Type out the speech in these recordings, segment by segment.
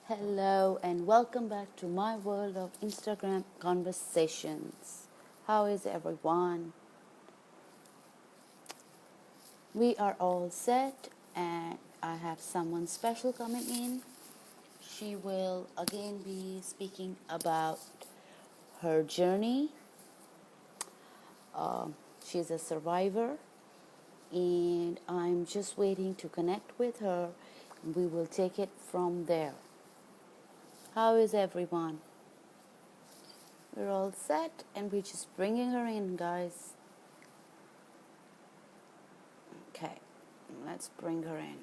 Hello and welcome back to my world of Instagram conversations. How is everyone? We are all set, and I have someone special coming in. She will again be speaking about her journey. She's a survivor, and I'm just waiting to connect with her, and we will take it from there. How is everyone? We're all set, and we're just bringing her in, guys. Okay, let's bring her in.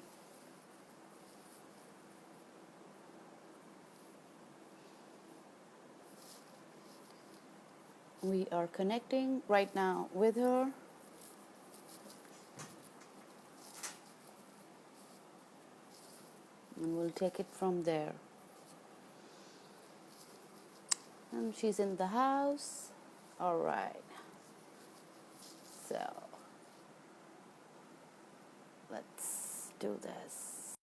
We are connecting right now with her. And we'll take it from there. And she's in the house. All right. So let's do this.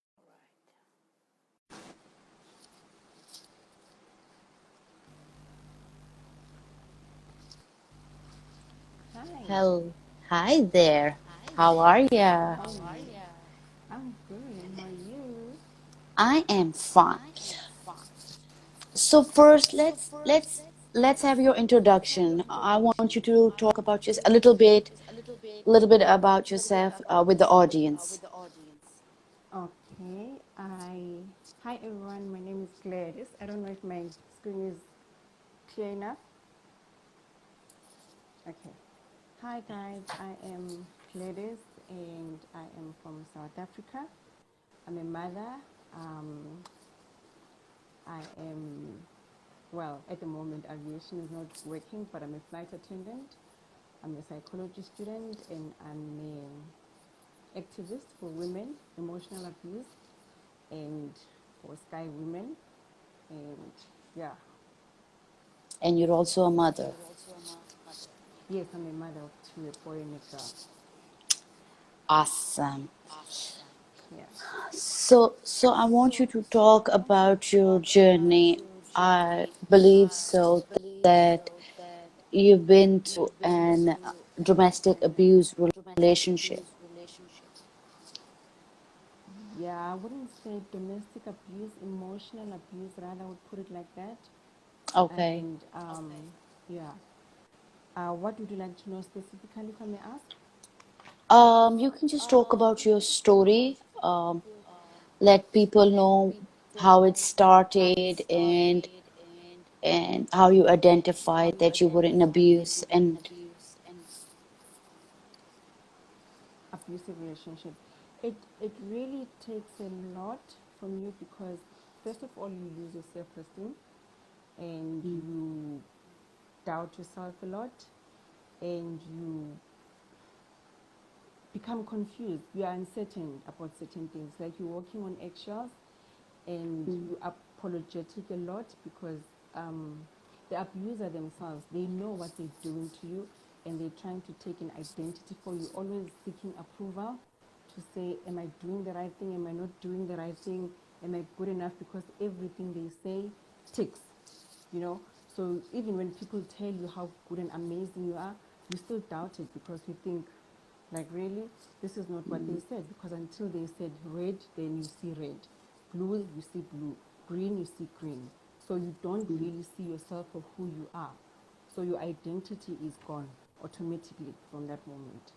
Hi. Hell, hi there. How are ya? How are you? I'm good. And how are you? I am fine. So first, let's have your introduction. I want you to talk about just a little bit about yourself with the audience. Okay. Hi everyone. My name is Gladys. I don't know if my screen is clear enough. Okay. Hi guys. I am Gladys and I am from South Africa. I'm a mother. Um, I am at the moment aviation is not working, but I'm a flight attendant. I'm a psychology student and I'm a activist for women, emotional abuse, and for Sky Women. And yeah, And you're also a mother. yes, I'm a mother of two, a boy and a girl. Awesome. Yeah. So I want you to talk about your journey. I believe so that you've been through an domestic abuse relationship. Yeah, I wouldn't say domestic abuse, emotional abuse, rather, I would put it like that. Okay. And yeah, what would you like to know specifically, if I may ask? You can just talk about your story. Let people know how it started and how you identified that you were in abuse and Abusive relationship. It really takes a lot from you because first of all you lose your self-esteem and you doubt yourself a lot and you become confused. You are uncertain about certain things, like you're walking on eggshells and you are apologetic a lot because the abuser themselves, they know what they're doing to you and they're trying to take an identity for you, always seeking approval to say, am I doing the right thing? Am I not doing the right thing? Am I good enough? Because everything they say ticks, you know. So even when people tell you how good and amazing you are, you still doubt it because you think, like, really, this is not what they said. Because until they said red, then you see red. Blue, you see blue. Green, you see green. So you don't really see yourself for who you are. So your identity is gone automatically from that moment.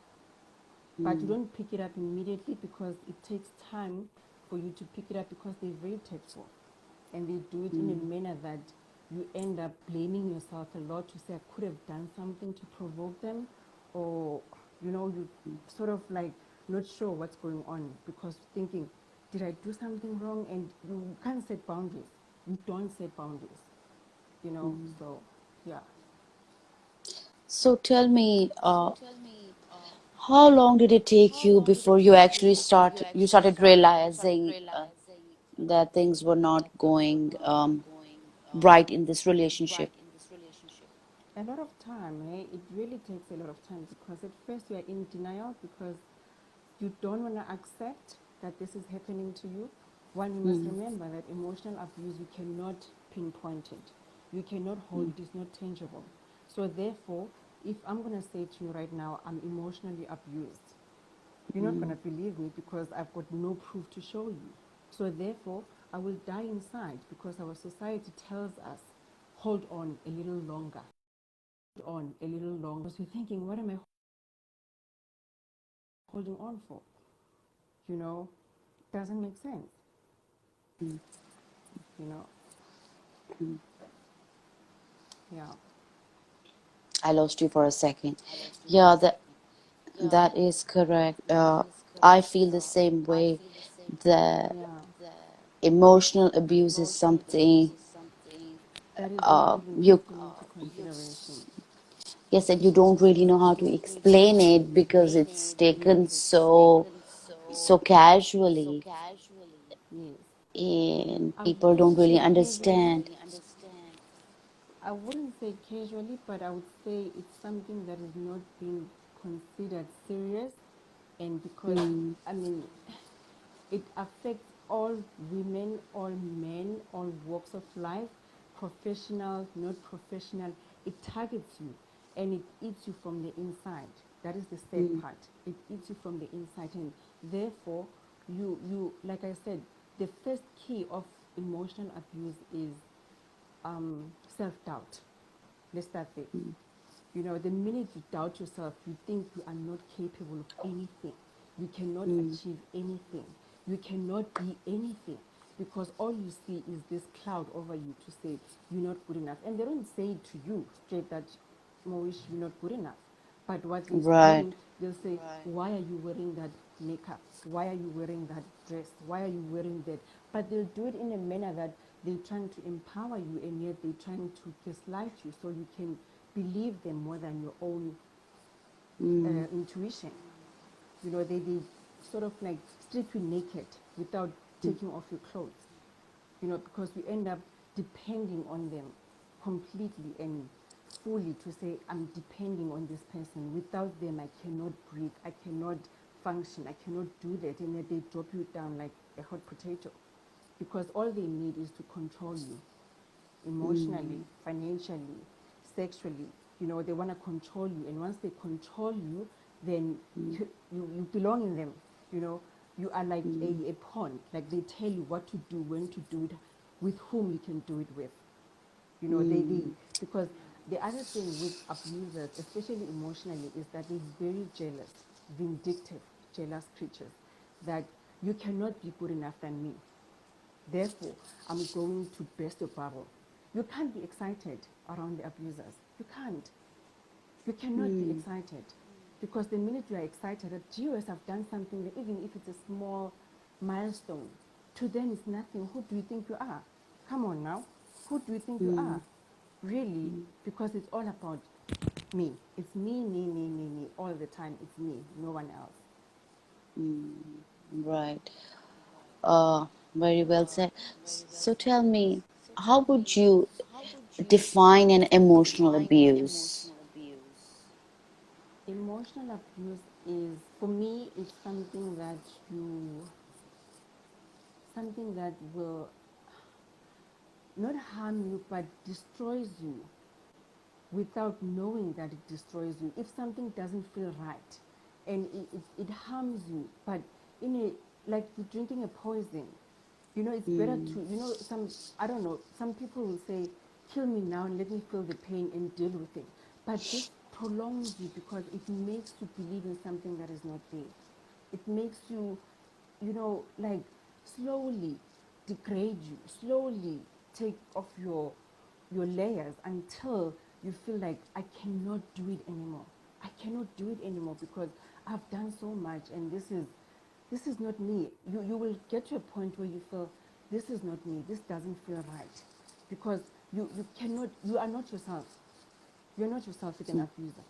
But you don't pick it up immediately because it takes time for you to pick it up because they're very tactful. And they do it in a manner that you end up blaming yourself a lot to say, I could have done something to provoke them, or, you know, you sort of like not sure what's going on because thinking, did I do something wrong? And you can't set boundaries. You don't set boundaries, you know, so yeah. so tell me, how long did it take you before you started realizing that things were not going right in this relationship? A lot of time, eh? It really takes a lot of time because at first you are in denial because you don't want to accept that this is happening to you. One, you must remember that emotional abuse, you cannot pinpoint it. You cannot hold it. It's not tangible. So therefore, if I'm going to say to you right now, I'm emotionally abused, you're not going to believe me because I've got no proof to show you. So therefore, I will die inside because our society tells us, hold on a little longer. Hold on a little longer. Because you're thinking, what am I holding on for? You know, doesn't make sense. You know, yeah. I lost you for a second. Yeah, that is correct. I feel the same way. The Yeah. emotional abuse is something That is not even you taken into consideration. yes, and you don't really know how to explain it because it's taken so casually, Yes. and I people don't wouldn't really say casually. understand. I wouldn't say casually, but I would say it's something that is not being considered serious, and because Mm, I mean, it affects all women, all men, all walks of life, professional, not professional. It targets you and it eats you from the inside. That is the sad mm, part. It eats you from the inside, and therefore, like I said, the first key of emotional abuse is self-doubt. Let's start there. You know, the minute you doubt yourself, you think you are not capable of anything. You cannot mm, achieve anything. You cannot be anything because all you see is this cloud over you to say you're not good enough. And they don't say it to you straight that, Moish, you're not good enough. But what they're right. saying, they'll say, why are you wearing that makeup? Why are you wearing that dress? Why are you wearing that? But they'll do it in a manner that they're trying to empower you, and yet they're trying to gaslight you so you can believe them more than your own Mm, intuition. You know, they sort of like strip you naked without mm, taking off your clothes. You know, because you end up depending on them completely and fully to say, I'm depending on this person. Without them, I cannot breathe. I cannot function. I cannot do that. And then they drop you down like a hot potato because all they need is to control you emotionally, mm, financially, sexually. You know, they want to control you. And once they control you, then mm, you belong in them. You know, you are like mm, a pawn. Like they tell you what to do, when to do it, with whom you can do it with. You know, mm, because the other thing with abusers, especially emotionally, is that they're very jealous, vindictive, jealous creatures. That you cannot be good enough than me. Therefore, I'm going to burst your bubble. You can't be excited around the abusers. You can't. You cannot be mm, excited. Because the minute you are excited that GOS have done something, that even if it's a small milestone, to them it's nothing. Who do you think you are? Come on now. Who do you think you mm, are? Really? Because it's all about me. It's me, all the time. It's me, no one else. mm. Right. Uh, Very well said. So tell me, how would you define an emotional abuse? Emotional abuse is, for me, it's something that will not harm you but destroys you without knowing that it destroys you. If something doesn't feel right and it harms you, but in a, like you're drinking a poison, you know, it's better Mm, to, you know, I don't know, some people will say, kill me now and let me feel the pain and deal with it. But this prolongs you because it makes you believe in something that is not there. It makes you, you know, like slowly degrade you, slowly take off your layers until you feel like I cannot do it anymore. I cannot do it anymore because I've done so much and this is not me. You will get to a point where you feel this is not me. This doesn't feel right because you are not yourself. You're not yourself with an mm, abuser.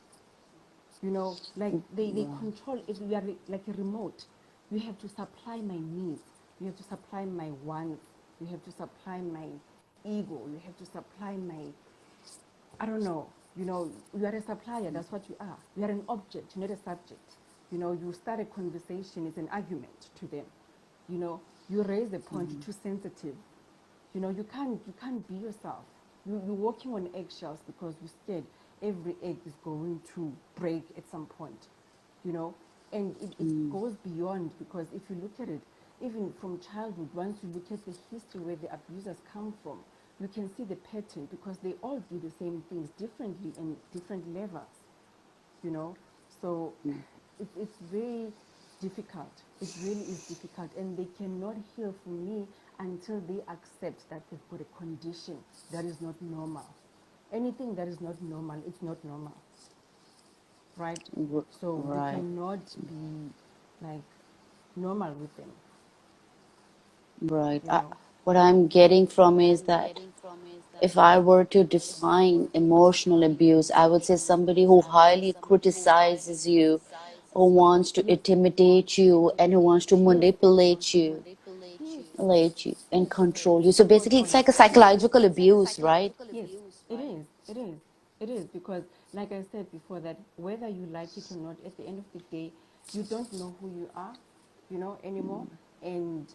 You know, like they right. control it. We are like a remote. You have to supply my needs. You have to supply my wants. You have to supply my ego. You have to supply my, I don't know. You know, you are a supplier. That's what you are. You are an object, not a subject. You know, you start a conversation. It's an argument to them. You know, You raise the point, you're too sensitive. You can't be yourself. You're walking on eggshells because you're scared every egg is going to break at some point, you know. And it goes beyond, because if you look at it, even from childhood, once you look at the history where the abusers come from, you can see the pattern, because they all do the same things differently and different levels, you know. So it's very difficult. It really is difficult, and they cannot heal from me until they accept that they've got a condition that is not normal. Anything that is not normal, it's not normal, right? So we Right. cannot be like normal with them, Right. you know. What I'm getting from is that if I were to define emotional abuse, I would say somebody who highly criticizes you, who wants to intimidate you, and who wants to Yes, yes, manipulate you and yes, control you. So basically, it's like a psychological abuse, right? yes, it is. It is. It is, because, like I said before, that whether you like it or not, at the end of the day, you don't know who you are, anymore, and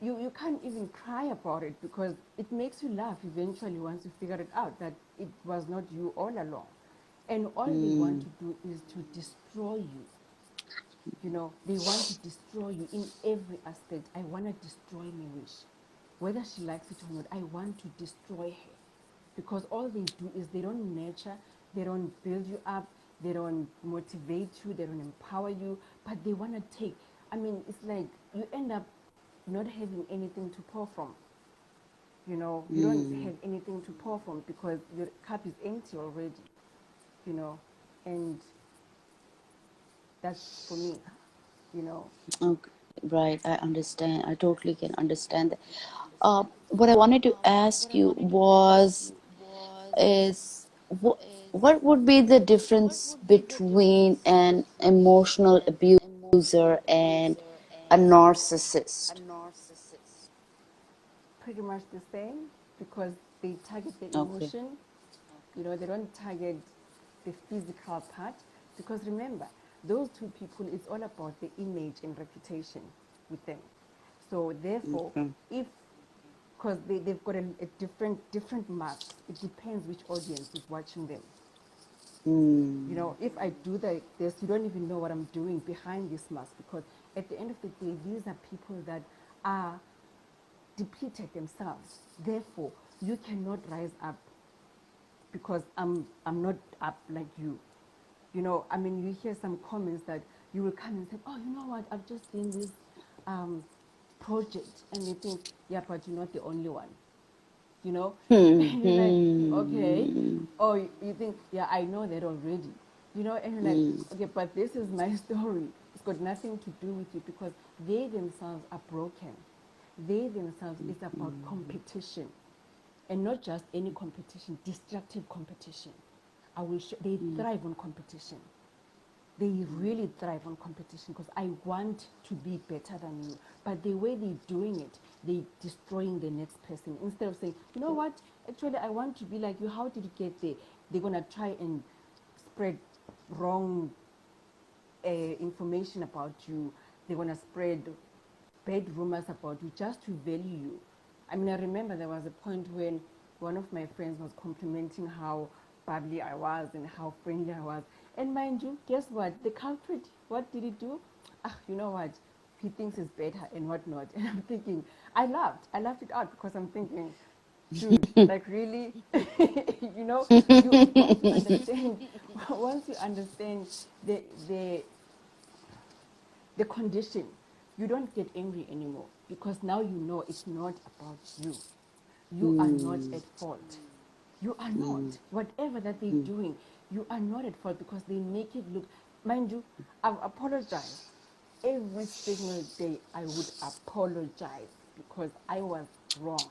you can't even cry about it, because it makes you laugh eventually once you figure it out that it was not you all along, and all they want to do is to destroy you. They want to destroy you in every aspect. I want to destroy my wish. Whether she likes it or not, I want to destroy her. Because all they do is they don't nurture, they don't build you up, they don't motivate you, they don't empower you, but they want to take. I mean, it's like you end up not having anything to pour from. You don't have anything to pour from, because your cup is empty already, you know, and that's for me, you know. Okay. Right. I understand. I totally can understand that. What I wanted to ask you is what would be the difference between an emotional abuser and a narcissist? Pretty much the same, because they target the Okay. emotion. They don't target the physical part, because remember, those two people, it's all about the image and reputation with them. So therefore, Okay. if because they've got a different masks, it depends which audience is watching them. If I do this, you don't even know what I'm doing behind this mask, because at the end of the day, these are people that are depleted themselves. Therefore, you cannot rise up, because I'm not up like you. I mean, you hear some comments that you will come and say, oh, you know what, I've just done this project, and they think, yeah, but you're not the only one. And you're like, okay. Or you think, yeah, I know that already. And you're like, okay, but this is my story. It's got nothing to do with you, because they themselves are broken. They themselves, it's about competition. And not just any competition, destructive competition. They thrive on competition. They really thrive on competition, because I want to be better than you. But the way they're doing it, they're destroying the next person. Instead of saying, you know what, actually, I want to be like you. How did you get there? They're going to try and spread wrong information about you. They're going to spread bad rumors about you just to value you. I mean, I remember there was a point when one of my friends was complimenting how bubbly I was and how friendly I was. And mind you, guess what? The culprit, what did he do? Ah, you know what? He thinks he's better and whatnot. And I'm thinking, I laughed. I laughed it out, because I'm thinking, dude, like really, once you understand, once you understand the the the condition, you don't get angry anymore, because now you know it's not about you. You are not at fault. You are not. Whatever that they're doing, you are not at fault, because they make it look. Mind you, I've apologized. Every single day I would apologize, because I was wrong.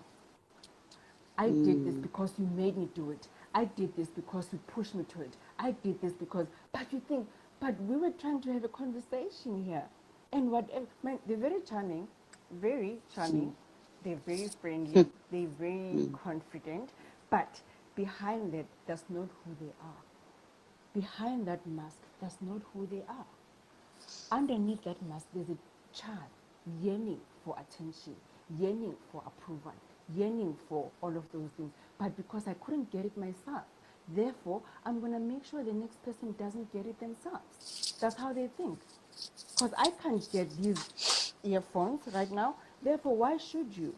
I did this because you made me do it. I did this because you pushed me to it. I did this because, but you think, but we were trying to have a conversation here. And whatever, man, they're very charming, they're very friendly, they're very confident, but behind that, that's not who they are. Behind that mask, that's not who they are. Underneath that mask, there's a child. yearning for attention, yearning for approval, yearning for all of those things. But because I couldn't get it myself, therefore, I'm going to make sure the next person doesn't get it themselves. That's how they think. Because I can't get these earphones right now, therefore, why should you?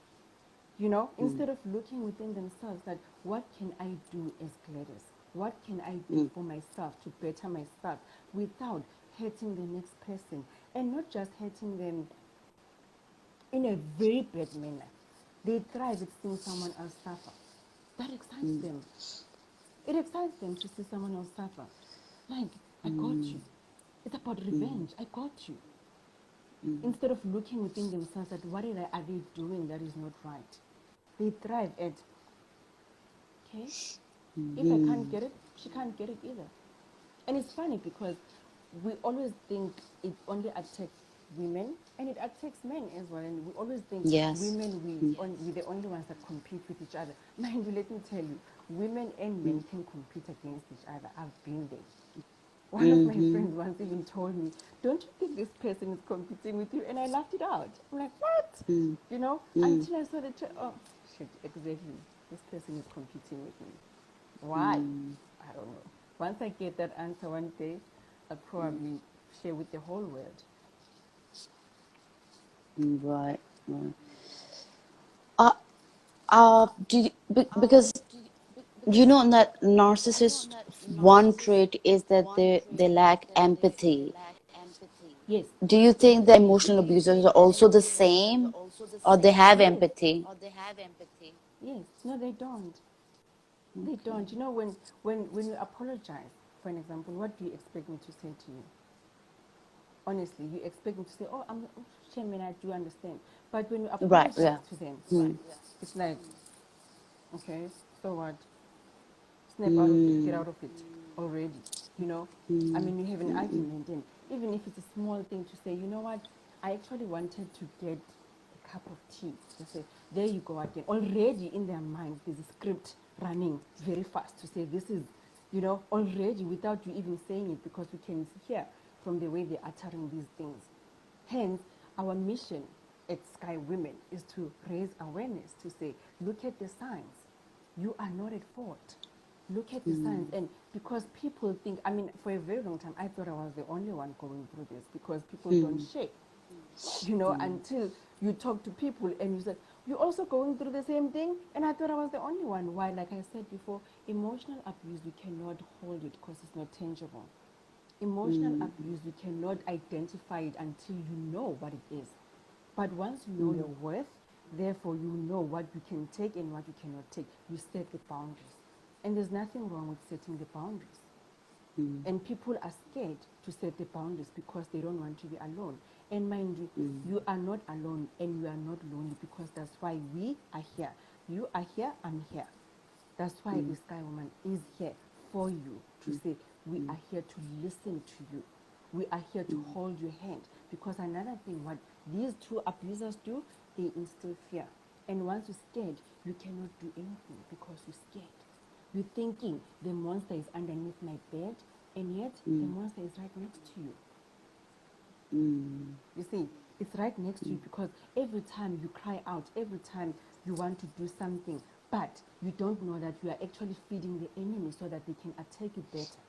You know, instead of looking within themselves, that what can I do as Gladys? What can I do for myself to better myself without hurting the next person? And not just hurting them in a very bad manner. They thrive at seeing someone else suffer. That excites them. It excites them to see someone else suffer. Like, I got you. It's about revenge. I got you. Instead of looking within themselves at what are they doing that is not right. They thrive at, okay, if I can't get it, she can't get it either. And it's funny because we always think it only attacks women, and it attacks men as well. And we always think Yes. women, we're the only ones that compete with each other. Mind you, let me tell you, women and men can compete against each other. I've been there. One of my friends once even told me, don't you think this person is competing with you? And I laughed it out. I'm like, what? You know, until I saw the, oh, shit, exactly. This person is competing with me. Why? I don't know. Once I get that answer one day, I'll probably share with the whole world. Right. Right. Because you know that narcissist one trait is that they lack empathy. Yes. Do you think the emotional abusers are also the same, or they have Yes. empathy? Yes. No, they don't. They don't. You know, when you apologize, for an example, what do you expect me to say to you? Honestly, you expect me to say, oh, I'm shame and I do understand. But when you Right. apologize Yeah. to them, Mm. it's like, okay, so what? Snap out of it, get out of it already. You know, I mean, you have an argument, and even if it's a small thing to say, you know what, I actually wanted to get a cup of tea. They say, there you go again. Already in their minds, there's a script running very fast to say, this is, you know, already without you even saying it, because we can hear from the way they're uttering these things. Hence, our mission at Sky Women is to raise awareness, to say, look at the signs. You are not at fault. Look at the signs. And because people think, I mean, for a very long time, I thought I was the only one going through this, because people don't share, you know, until you talk to people and you say, you're also going through the same thing. And I thought I was the only one. Why? Like I said before, emotional abuse, you cannot hold it because it's not tangible. Emotional abuse, you cannot identify it until you know what it is. But once you know your worth, therefore you know what you can take and what you cannot take. You set the boundaries. And there's nothing wrong with setting the boundaries. And people are scared to set the boundaries because they don't want to be alone. And mind you, you are not alone and you are not lonely, because that's why we are here. You are here, I'm here. That's why the Sky Woman is here for you, to say, we are here to listen to you. We are here to hold your hand. Because another thing, what these two abusers do, they instill fear. And once you're scared, you cannot do anything because you're scared. You're thinking the monster is underneath my bed, and yet the monster is right next to you. You see, it's right next to you, because every time you cry out, every time you want to do something, but you don't know that you are actually feeding the enemy so that they can attack you better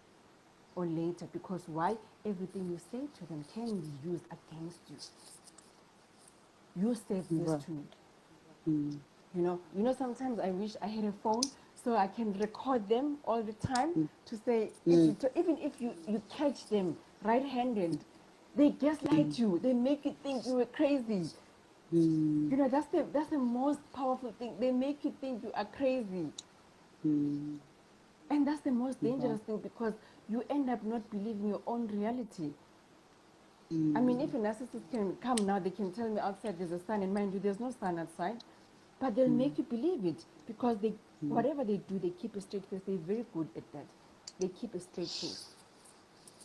or later. Because why? Everything you say to them can be used against you. You said this Right. to me. You know, sometimes I wish I had a phone so I can record them all the time, to say, if you even if you catch them right-handed, they gaslight you. They make you think you were crazy. You know, that's the most powerful thing. They make you think you are crazy. And that's the most dangerous thing, because you end up not believing your own reality. I mean, if a narcissist can come now, they can tell me outside there's a sun, and mind you, there's no sun outside. But they'll make you believe it, because they, whatever they do, they keep a straight face. They're very good at that. They keep a straight face.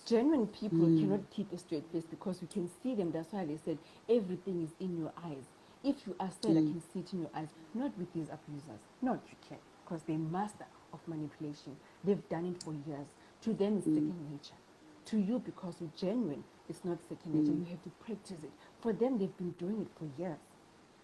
Genuine people cannot keep a straight face, because you can see them. That's why they said everything is in your eyes. If you are sad, I can see it in your eyes. Not with these abusers. Not you can, because they're master of manipulation. They've done it for years. To them, it's second nature. To you, because you're genuine, It's not second nature. You have to practice it. For them, they've been doing it for years.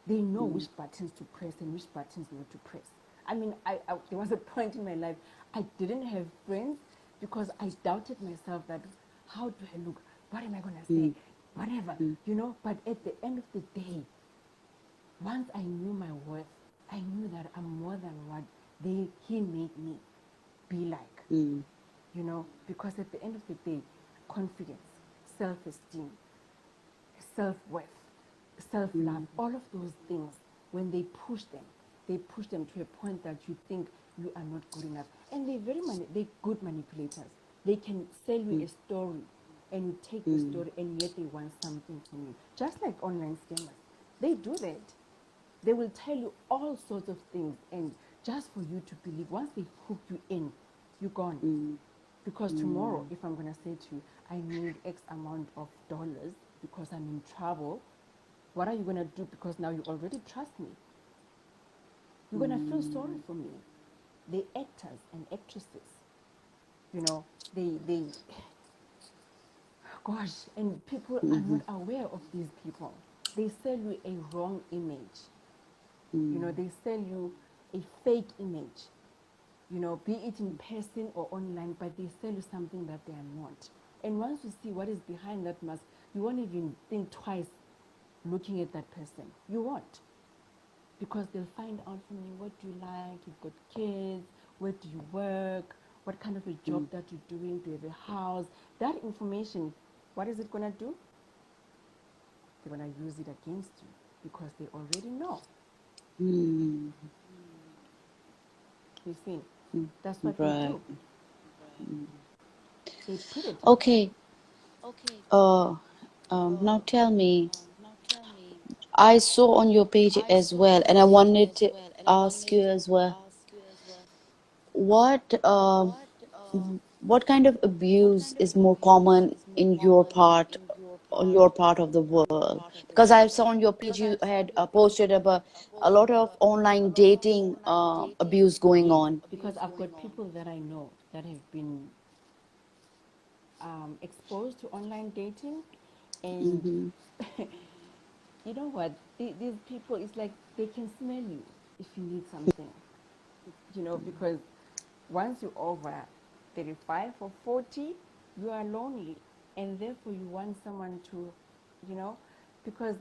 They know which buttons to press and which buttons not to press. I mean, there was a point in my life I didn't have friends because I doubted myself that how do I look? What am I going to say? Whatever, you know. But at the end of the day, once I knew my worth, I knew that I'm more than what he made me be like, you know, because at the end of the day, confidence, self-esteem, self-worth, self-love, all of those things, when they push them to a point that you think you are not good enough. And they're good manipulators. They can sell you a story and you take the story and yet they want something from you. Just like online scammers. They do that. They will tell you all sorts of things and just for you to believe. Once they hook you in, you're gone. Because tomorrow, if I'm going to say to you, I need X amount of dollars because I'm in trouble, what are you going to do? Because now you already trust me. You're going to feel sorry for me. The actors and actresses, you know, they, gosh, and people are not aware of these people. They sell you a wrong image. You know, they sell you a fake image, you know, be it in person or online, but they sell you something that they are not. And once you see what is behind that mask, you won't even think twice looking at that person. You won't. Because they'll find out from you what do you like, you've got kids, where do you work, what kind of a job that you're doing, do you have a house. That information, what is it going to do? They're going to use it against you because they already know. You see, that's what they Right. do. They put it. Okay. Uh, now tell me, I saw on your page as well, and I wanted to ask you as well, what what kind of abuse is more common in your part, on your part of the world? Because I saw on your page you had posted about a lot of online dating abuse going on. Because I've got people that I know that have been exposed to online dating, and you know what? These people, it's like they can smell you if you need something, you know, because once you're over 35 or 40, you are lonely, and therefore you want someone to, you know, because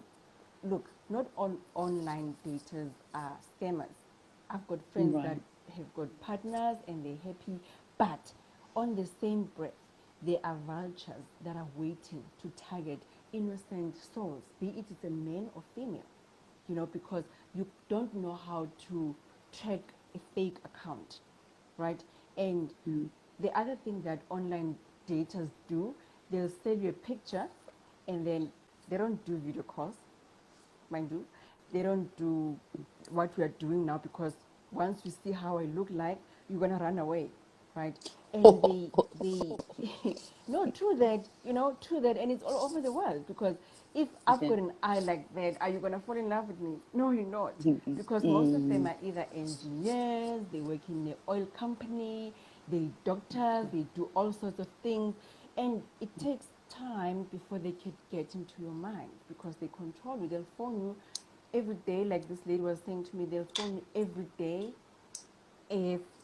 look, not all online daters are scammers. I've got friends that Right. have got partners and they're happy, but on the same breath, there are vultures that are waiting to target innocent souls, be it it's a man or female, you know, because you don't know how to track a fake account, right? And the other thing that online daters do, they'll send you a picture and then they don't do video calls, mind you. They don't do what we are doing now because once you see how I look like, you're gonna run away, right? And they no, true that, you know, true that, and it's all over the world because if I've Okay. got an eye like that, are you gonna fall in love with me? No, you're not, because most of them Mm. are either engineers, they work in an oil company, they doctors, they do all sorts of things, and it takes time before they can get into your mind because they control you. They'll phone you every day, like this lady was saying to me. They'll phone you every day,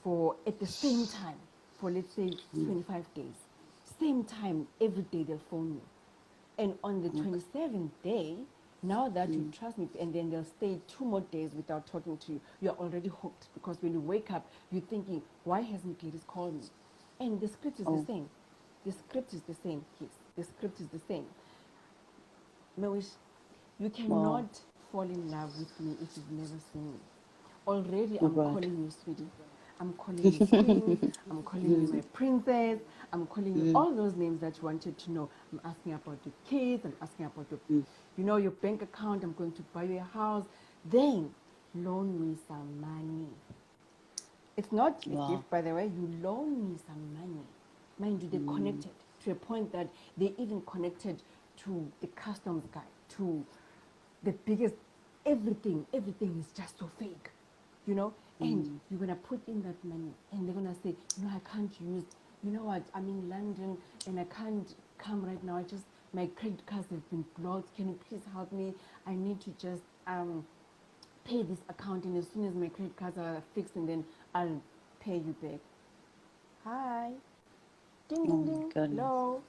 for at the same time for let's say 25 days. Same time every day they'll phone you. And on the 27th day, now that you trust me, and then they'll stay 2 more days without talking to you, you're already hooked because when you wake up, you're thinking, why hasn't Gladys called me? And the script is the Oh. same. The script is the same, yes. The script is the same. Mawish, you Wow. cannot fall in love with me if you've never seen me. Already I'm Right. calling you sweetie. I'm calling you queen. I'm calling you my princess. I'm calling you all those names that you wanted to know. I'm asking about your kids. I'm asking about your, you know, your bank account. I'm going to buy you a house. Then loan me some money. It's not a Wow. gift, by the way. You loan me some money. Mind you, they connected to a point that they even connected to the customs guy, to the biggest, everything is just so fake, you know? And you're going to put in that money and they're going to say, no, I can't use, you know what, I'm in London and I can't come right now. I just my credit cards have been blocked. Can you please help me? I need to just pay this account, and as soon as my credit cards are fixed, and then I'll pay you back. Hi. Ding, Oh ding, my ding. goodness. Hello.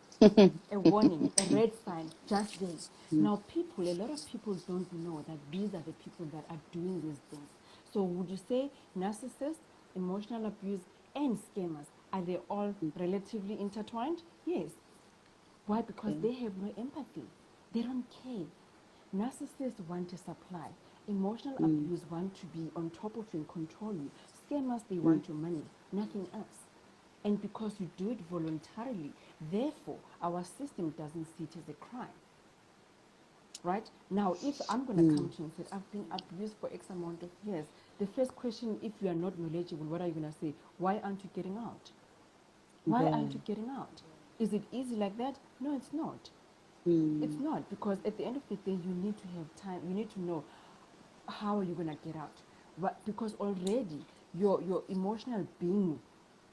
A warning, a red sign, just there. Now, people, a lot of people don't know that these are the people that are doing these things. So, would you say narcissists, emotional abuse, and scammers, are they all relatively intertwined? Yes. Why? Because Okay. they have no empathy. They don't care. Narcissists want to supply. Emotional abuse want to be on top of you and control you. Scammers, they want your money, nothing else. And because you do it voluntarily, therefore, our system doesn't see it as a crime. Right? Now, if I'm going to come to you and say, I've been abused for X amount of years, the first question, if you are not knowledgeable, what are you going to say? Why aren't you getting out? Why aren't you getting out? Is it easy like that? No, it's not. It's not, because at the end of the day, you need to have time. You need to know how are you going to get out. But because already your emotional being,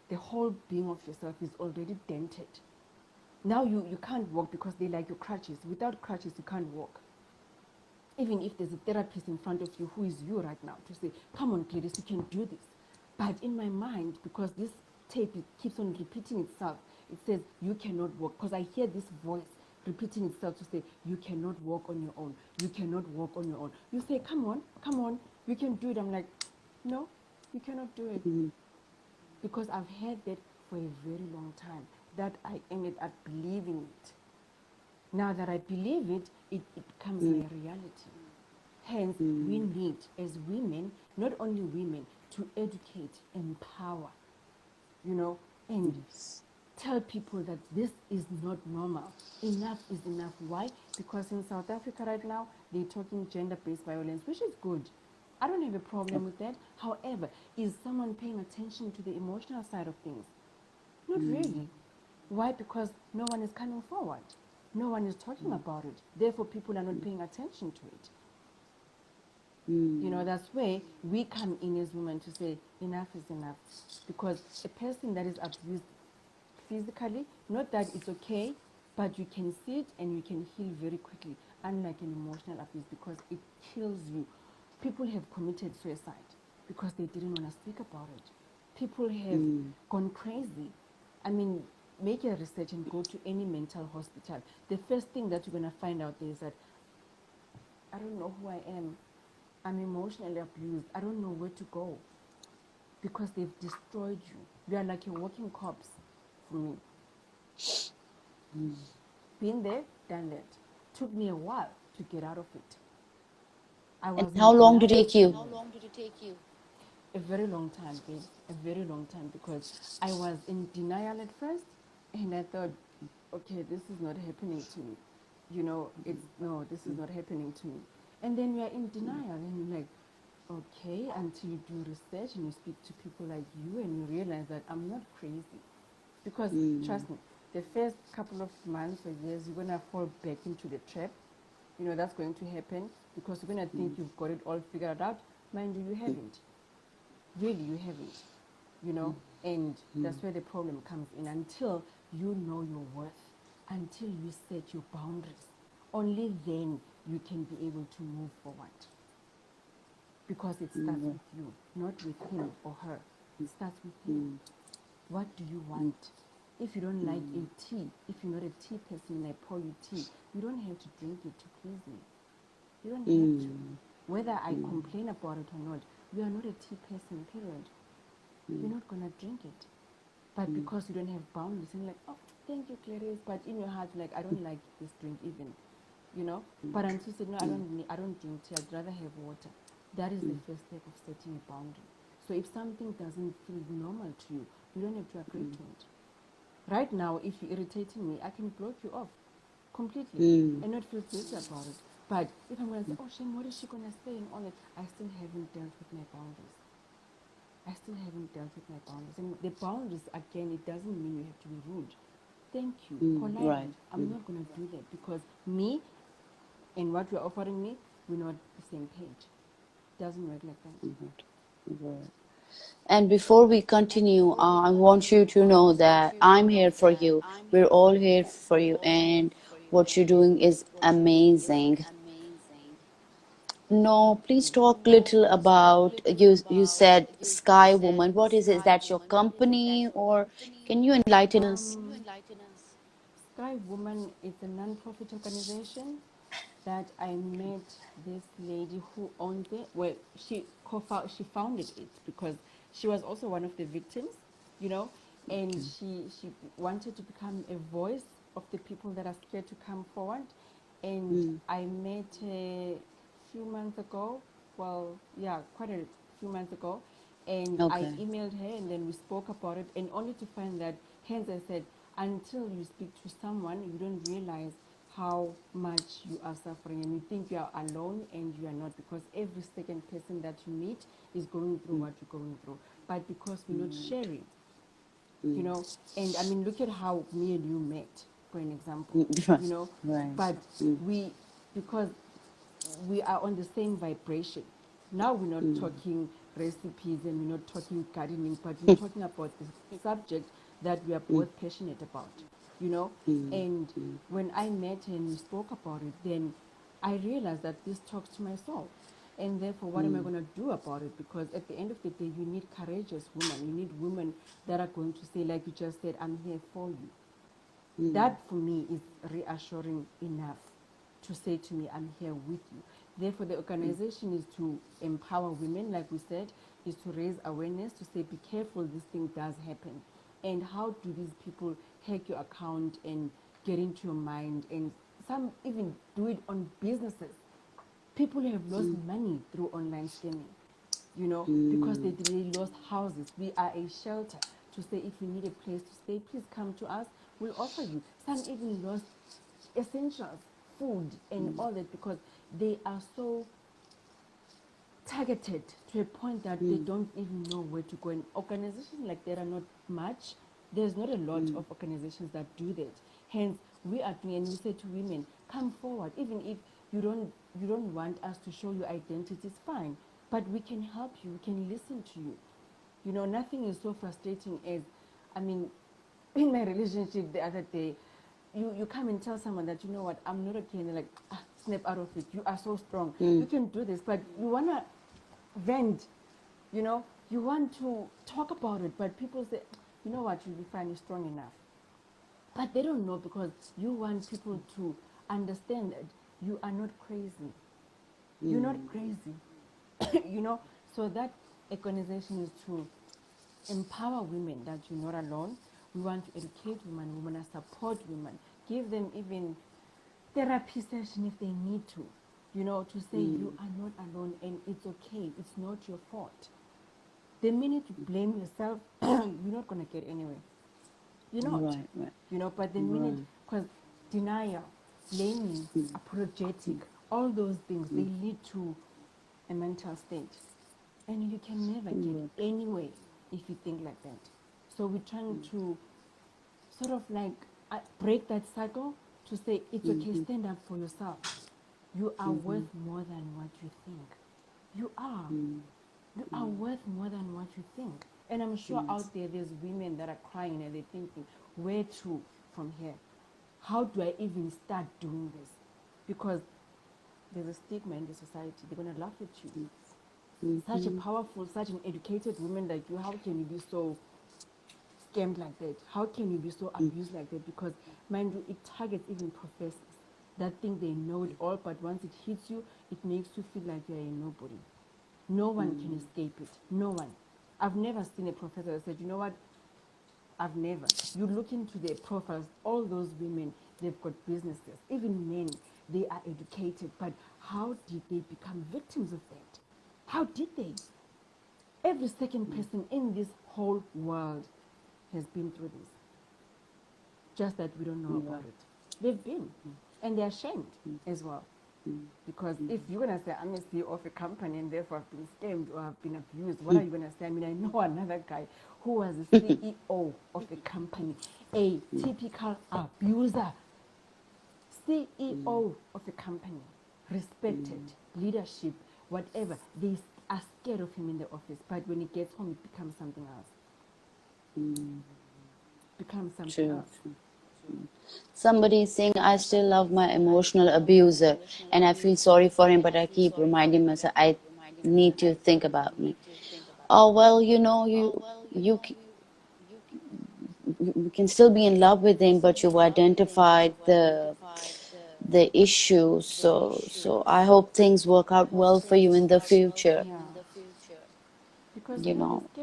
the whole being of yourself is already dented. Now you can't walk because they like your crutches. Without crutches, you can't walk. Even if there's a therapist in front of you who is you right now to say, come on, Gladys, you can do this. But in my mind, because this tape, it keeps on repeating itself, it says, you cannot walk. Because I hear this voice repeating itself to say, you cannot walk on your own. You cannot walk on your own. You say, come on, you can do it. I'm like, no, you cannot do it. Because I've heard that for a very long time, that I ended up believing it. Now that I believe it, it becomes my reality. Hence, we need, as women, not only women, to educate, empower, and tell people that this is not normal. Enough is enough. Why? Because in South Africa right now, they're talking gender-based violence, which is good. I don't have a problem with that. However, is someone paying attention to the emotional side of things? Not really. Why? Because no one is coming forward. No one is talking about it. Therefore, people are not paying attention to it. That's where we come in as women to say, enough is enough. Because a person that is abused physically, not that it's okay, but you can see it and you can heal very quickly, unlike an emotional abuse, because it kills you. People have committed suicide because they didn't want to speak about it. People have gone crazy. I mean, make a research and go to any mental hospital. The first thing that you're going to find out is that, I don't know who I am. I'm emotionally abused. I don't know where to go. Because they've destroyed you. You are like a walking corpse for me. Been there, done that. Took me a while to get out of it. I was And in how long did denial. it take you? A very long time, babe. A very long time, because I was in denial at first, and I thought, okay, this is not happening to me. This is not happening to me. And then you are in denial, and you're like, okay, until you do research and you speak to people like you, and you realize that I'm not crazy. Because trust me, the first couple of months or years, you're gonna fall back into the trap. That's going to happen, because you're gonna think you've got it all figured out. Mind you, you haven't. Really, you haven't. And that's where the problem comes in. Until you know your worth, until you set your boundaries, only then you can be able to move forward. Because it starts with you, not with him or her. It starts with you. What do you want? If you don't like a tea, if you're not a tea person and I pour you tea, you don't have to drink it to please me. You don't have to. Whether I complain about it or not, you are not a tea person, period. You're not going to drink it. But because you don't have boundaries, you're like, oh, thank you, Gladys. But in your heart, like, I don't like this drink even. But until you say, no, I don't drink tea, I'd rather have water. That is the first step of setting a boundary. So if something doesn't feel normal to you, you don't have to agree to it. Right now, if you're irritating me, I can block you off completely and not feel guilty about it. But if I'm going to say, oh, Shane, what is she going to say and all that, I still haven't dealt with my boundaries. I still haven't dealt with my boundaries. And the boundaries, again, it doesn't mean you have to be rude. Thank you. Politely. Right. I'm not going to do that, because me and what you're offering me, we're not the same page. It doesn't work like that. Right. And before we continue, I want you to know that I'm here for you. We're all here for you. And What you're doing is amazing. No, please talk little about you. You said Sky Woman. What is it? Is that your company, or can you enlighten us? Sky Woman is a non-profit organization that I met this lady who owns it. Well, she founded it because she was also one of the victims, you know, and she wanted to become a voice of the people that are scared to come forward. And I met her a few months ago. Well, yeah, quite a few months ago, and I Okay. emailed her, and then we spoke about it, and only to find that, hence I said, until you speak to someone, you don't realize how much you are suffering, and you think you are alone, and you are not, because every second person that you meet is going through what you're going through. But because we're not sharing, you know, and I mean, look at how me and you met, for an example, you know, Right. but we, because we are on the same vibration. Now we're not talking recipes and we're not talking gardening, but we're talking about the subject that we are both passionate about, you know. And when I met her and we spoke about it, then I realized that this talks to my soul. And therefore, what am I going to do about it? Because at the end of the day, you need courageous women. You need women that are going to say, like you just said, I'm here for you. That for me is reassuring enough to say to me, I'm here with you. Therefore, the organization is to empower women, like we said, is to raise awareness, to say, be careful, this thing does happen. And how do these people hack your account and get into your mind? And some even do it on businesses. People have lost money through online scamming, you know, because they lost houses. We are a shelter to say, if you need a place to stay, please come to us. We'll offer you. Some even lost essentials, food, and all that because they are so targeted to a point that they don't even know where to go. And organizations like that are not much. There's not a lot of organizations that do that. Hence, we are doing, and we say to women, come forward. Even if you don't want us to show your identity, it's fine. But we can help you. We can listen to you. You know, nothing is so frustrating as, I mean, in my relationship the other day, you come and tell someone that, you know what, I'm not okay, and they're like, snap out of it. You are so strong. You can do this, but you wanna vent, you know, you want to talk about it, but people say, you know what, you'll be fine, you're strong enough. But they don't know because you want people to understand that you are not crazy. You're not crazy. You know, so that organization is to empower women that you're not alone. We want to educate women. We want to support women. Give them even therapy session if they need to. You know, to say you are not alone and it's okay. It's not your fault. The minute you blame yourself, you're not going to get anywhere. You're not. Right. Right. You know, but the minute, because denial, blaming, apologetic, all those things, they lead to a mental state. And you can never get Right. anywhere if you think like that. So we're trying to sort of like break that cycle to say, it's okay, stand up for yourself. You are worth more than what you think. You are. You are worth more than what you think. And I'm sure out there, there's women that are crying and they're thinking, where to from here? How do I even start doing this? Because there's a stigma in the society. They're going to laugh at you. Such a powerful, such an educated woman like you, how can you be so scammed like that? How can you be so abused like that? Because, mind you, it targets even professors that think they know it all, but once it hits you, it makes you feel like you're a nobody. No one can escape it. No one. I've never seen a professor that said, you know what, I've never. You look into their profiles, all those women, they've got businesses. Even men, they are educated. But how did they become victims of that? How did they? Every second person in this whole world has been through this. Just that we don't know about it. They've been. And they're ashamed as well. Because if you're going to say, I'm a CEO of a company and therefore I've been scammed or I've been abused, what are you going to say? I mean, I know another guy who was the CEO of a company, a typical abuser, CEO of a company, respected, leadership, whatever. They are scared of him in the office, but when he gets home, it becomes something else. Becomes something True. else. Somebody is saying, I still love my emotional abuser and I feel sorry for him, but I keep reminding myself I need to think about me. Oh, well, you you can still be in love with him, but you've identified the issue. So I hope things work out well for you in the future. Yeah. Because the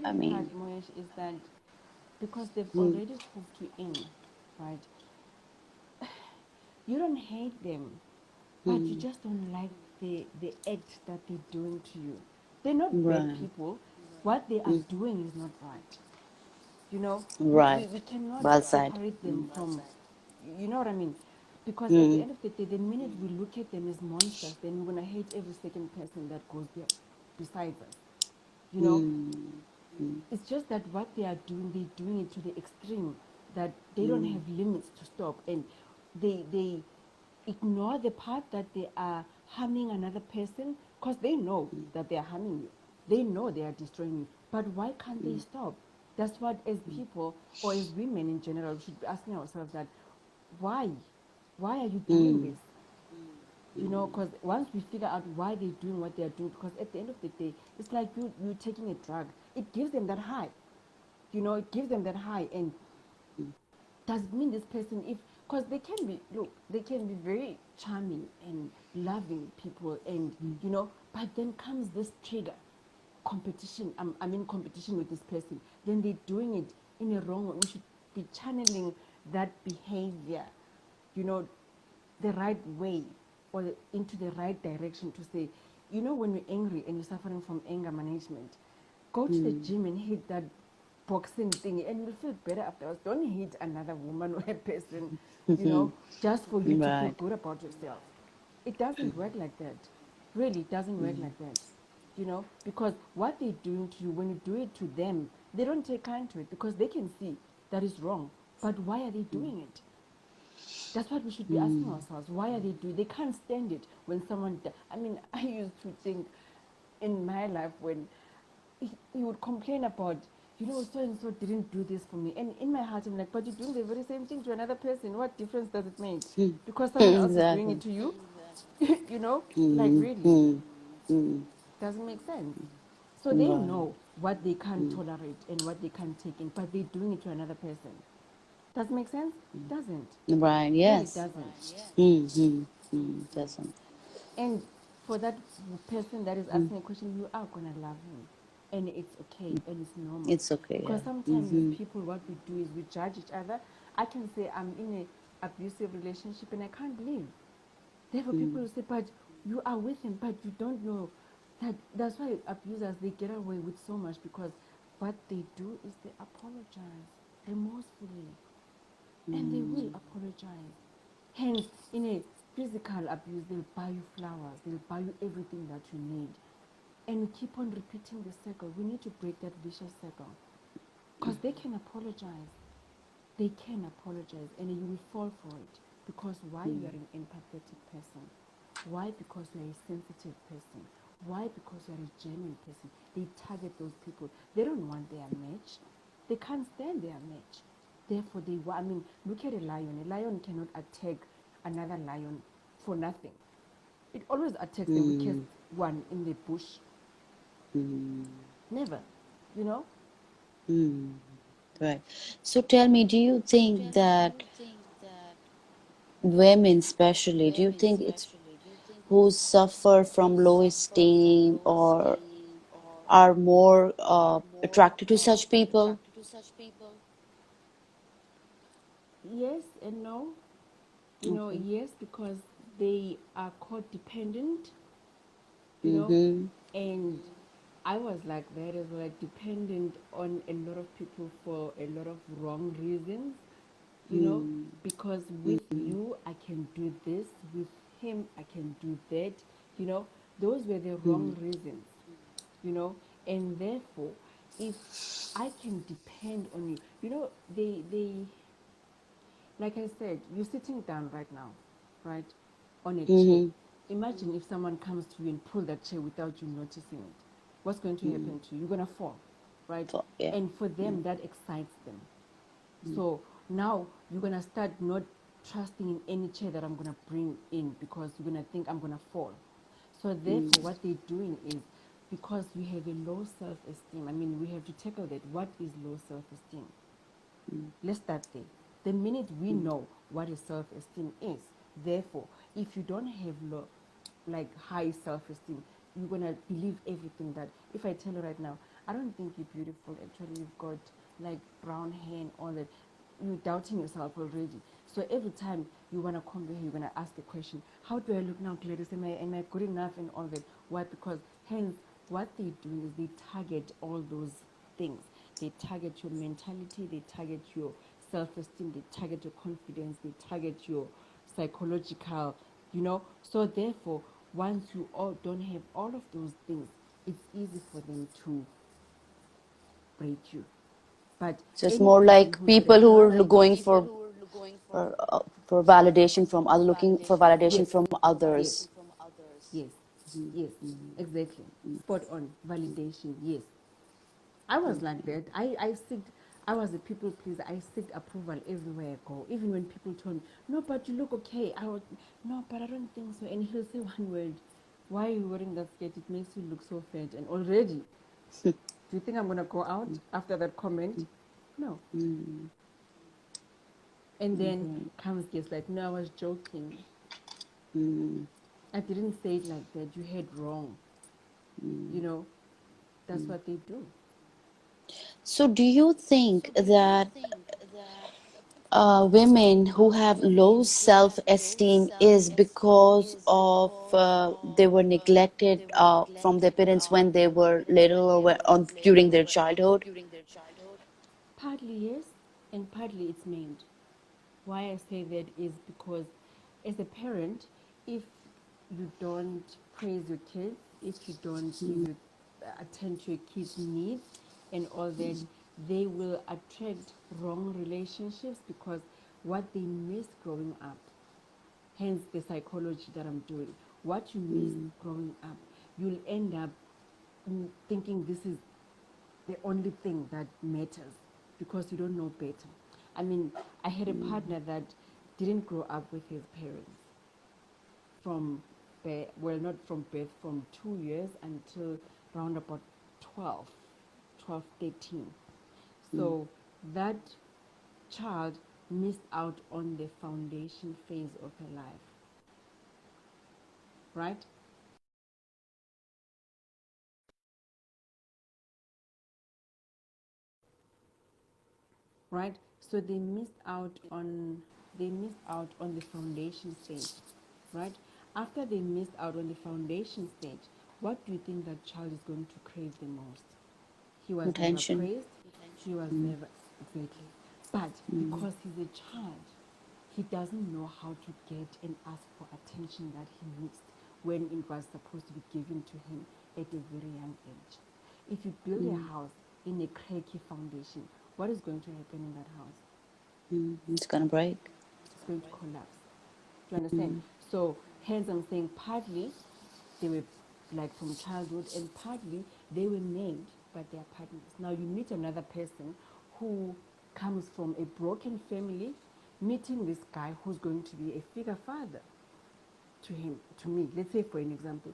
I scary part, mean, Moesh, is that because they've mm, already hooked you in, right? You don't hate them, but you mm, just don't like the act that they're doing to you. They're not bad right, people. What they are mm, doing is not right. You know, right, we cannot well said. separate them Mm, from, you know what I mean? Because at the mm, end of the day, the minute we look at them as monsters, then we're going to hate every second person that goes there besides us. You know, mm, mm, it's just that what they are doing, they're doing it to the extreme that they don't mm, have limits to stop, and they ignore the part that they are harming another person because they know that they are harming you. They know they are destroying you. But why can't they mm, stop? That's what, as people or as women in general, we should be asking ourselves that why? Why are you doing mm, this? Because once we figure out why they're doing what they're doing, because at the end of the day, it's like you taking a drug. It gives them that high. It gives them that high, and does it mean this person, if, because they can be, look, they can be very charming and loving people, and but then comes this trigger, competition. I'm in competition with this person. Then they're doing it in a wrong way. We should be channeling that behavior, you know, the right way, or into the right direction to say, when you're angry and you're suffering from anger management, go to the mm, gym and hit that boxing thing and you'll feel better afterwards. Don't hit another woman or a person, mm. just for you to feel Right. good about yourself. It doesn't work like that. Really, it doesn't work like that. Because what they're doing to you, when you do it to them, they don't take kind to it because they can see that is wrong. But why are they doing it? That's what we should be asking Mm, ourselves. Why are they doing? They can't stand it when someone. I mean, I used to think in my life when he would complain about, so and so didn't do this for me, and in my heart I'm like, but you're doing the very same thing to another person. What difference does it make? mm. Because someone else is doing it Exactly. to you. Like Mm, really, mm, mm, doesn't make sense. So they right. know what they can't Mm, tolerate and what they can't take in, but they're doing it to another person. Does it make sense? Doesn't. right. Really Yes. doesn't. Mm, mm, mm, doesn't. And for that person that is Mm, asking a question, you are going to love him. And it's okay and it's normal. it's okay. Because Yeah. sometimes as Mm-hmm. people, what we do is we judge each other. I can say I'm in an abusive relationship and I can't leave. Therefore, people Mm, will say, but you are with him, but you don't know that. That's why abusers, they get away with so much because what they do is they apologize remorsefully, and they will mm, apologize. Hence, in a physical abuse, they'll buy you flowers, they'll buy you everything that you need. And we keep on repeating the circle. We need to break that vicious circle. Because they can apologize. They can apologize, and you will fall for it. Because why? You mm, are an empathetic person. Why? Because you are a sensitive person. Why? Because you are a genuine person. They target those people. They don't want their match. They can't stand their match. Therefore, I mean, look at a lion. A lion cannot attack another lion for nothing. It always attacks the weakest mm, one in the bush. mm, Never, you know? mm. Right. So tell me, do you think that women, especially, do you think it's who suffer from low esteem or are more attracted to such people? Yes and no. Okay. Yes, because they are codependent, you know, Mm-hmm. and I was like that as well, like dependent on a lot of people for a lot of wrong reasons, you know, Mm, because with you I can do this, with him I can do that, you know, those were the mm, wrong reasons, and therefore, if I can depend on you, they like I said, you're sitting down right now, right, on a chair. mm-hmm. Imagine if someone comes to you and pull that chair without you noticing it. What's going to Mm. happen to you? You're going to fall, right? So, yeah. And for Mm, them, that excites them. mm, So Now you're gonna start not trusting in any chair that I'm gonna bring in because you're gonna think I'm gonna fall. So therefore, what they're doing is, because we have a low self-esteem. I mean, we have to tackle that. What is low self-esteem? Let's start there. The minute we know what a self-esteem is, therefore, if you don't have low, like high self-esteem, you're gonna believe everything that if I tell you right now, I don't think you're beautiful. Actually, you've got like brown hair and all that. You're doubting yourself already. So every time you wanna come here, you're gonna ask a question: how do I look now, Gladys? Am I good enough and all that? Why? Because hence what they do is they target all those things. They target your mentality, they target your self-esteem, they target your confidence, they target your psychological, So therefore, once you all don't have all of those things, it's easy for them to break you. But So it's any more person like who's got a people who heart, are going for validation from other, looking for validation yes, from yes, others. yes, yes, exactly. Spot on. Validation, yes. I was like that. I was a people pleaser. I seeked approval everywhere I go. Even when people told me, no, but you look okay. I would, no, but I don't think so. And he'll say one word, why are you wearing that skirt? It makes you look so fat. And already, do you think I'm going to go out after that comment? No. And then comes guess like, no, I was joking. I didn't say it like that. You heard wrong. That's what they do. So do you think that women who have low self-esteem is because of they were neglected from their parents when they were little, or during their childhood? Partly yes, and partly it's meant. Why I say that is because as a parent, if you don't praise your kids, if you don't give your attend to your kids' needs and all that, they will attract wrong relationships because what they missed growing up, hence the psychology that I'm doing, what you missed growing up, you'll end up thinking this is the only thing that matters because you don't know better. I mean, I had a partner that didn't grow up with his parents from birth, well, not from birth, from 2 years until around about 12, 12, 13. So that child missed out on the foundation phase of her life, right? Right? So they missed out on the foundation stage, right? After they missed out on the foundation stage, what do you think that child is going to crave the most? He was never Attention. praised. He was never exactly. But because he's a child, he doesn't know how to get and ask for attention that he needs when it was supposed to be given to him at a very young age. If you build a house in a cracky foundation, what is going to happen in that house? It's gonna break. It's going to collapse. Do you understand? So hence I'm saying partly they were like from childhood and partly they were made by their partners. Now you meet another person who comes from a broken family, meeting this guy who's going to be a figure father to him, to me. Let's say for an example,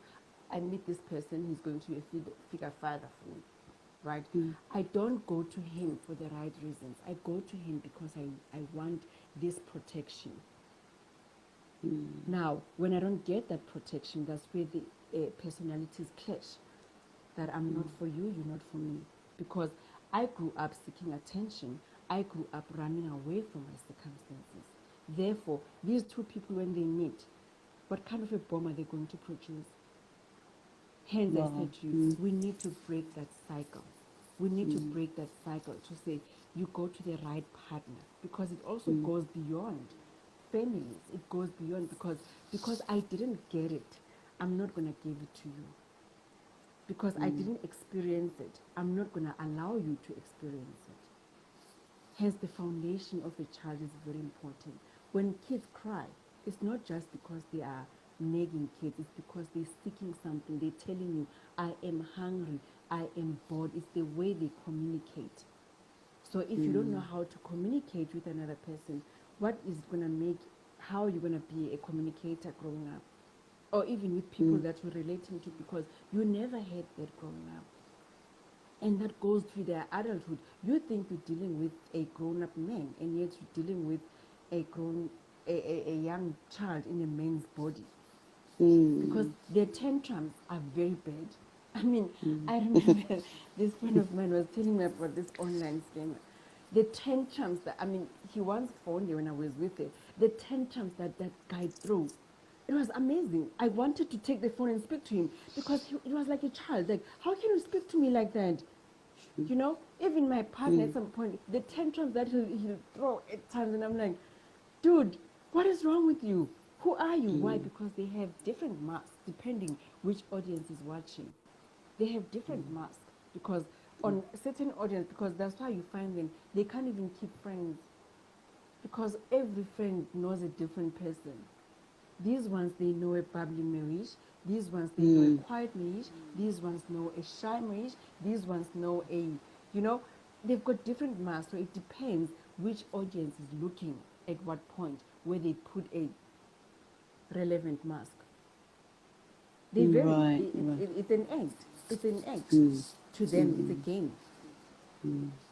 I meet this person, he's going to be a figure father for me, right? I don't go to him for the right reasons. I go to him because I want this protection. Now, when I don't get that protection, that's where the personalities clash. That I'm not for you, you're not for me. Because I grew up seeking attention. I grew up running away from my circumstances. Therefore, these two people, when they meet, what kind of a bomb are they going to produce? Hence, I Wow. said to you, we need to break that cycle. We need to break that cycle to say you go to the right partner because it also goes beyond families. It goes beyond because I didn't get it, I'm not gonna give it to you. Because I didn't experience it, I'm not gonna allow you to experience it. Hence, the foundation of a child is very important. When kids cry, it's not just because they are nagging kids, it's because they're seeking something. They're telling you, I am hungry, I am bored. It's the way they communicate. So if you don't know how to communicate with another person, what is going to make, how you're going to be a communicator growing up? Or even with people that you're relating to, because you never had that growing up. And that goes to their adulthood. You think you're dealing with a grown-up man, and yet you're dealing with a young child in a man's body. Because their tantrums are very bad. I mean, I remember this friend of mine was telling me about this online scammer. The tantrums that, I mean, he once phoned me when I was with him. The tantrums that that guy threw, it was amazing. I wanted to take the phone and speak to him because he was like a child. Like, how can you speak to me like that? You know, even my partner at some point, the tantrums that he'll throw at times, and I'm like, dude, what is wrong with you? Who are you? Why? Because they have different masks depending which audience is watching. They have different masks because on certain audience, because that's why you find them, they can't even keep friends because every friend knows a different person. These ones, they know a bubbly marriage. These ones, they know a quiet marriage. These ones know a shy marriage. These ones know a, you know, they've got different masks. So it depends which audience is looking at what point where they put a relevant mask. They vary. Right, It's an act. It's an act. To them, it's a game.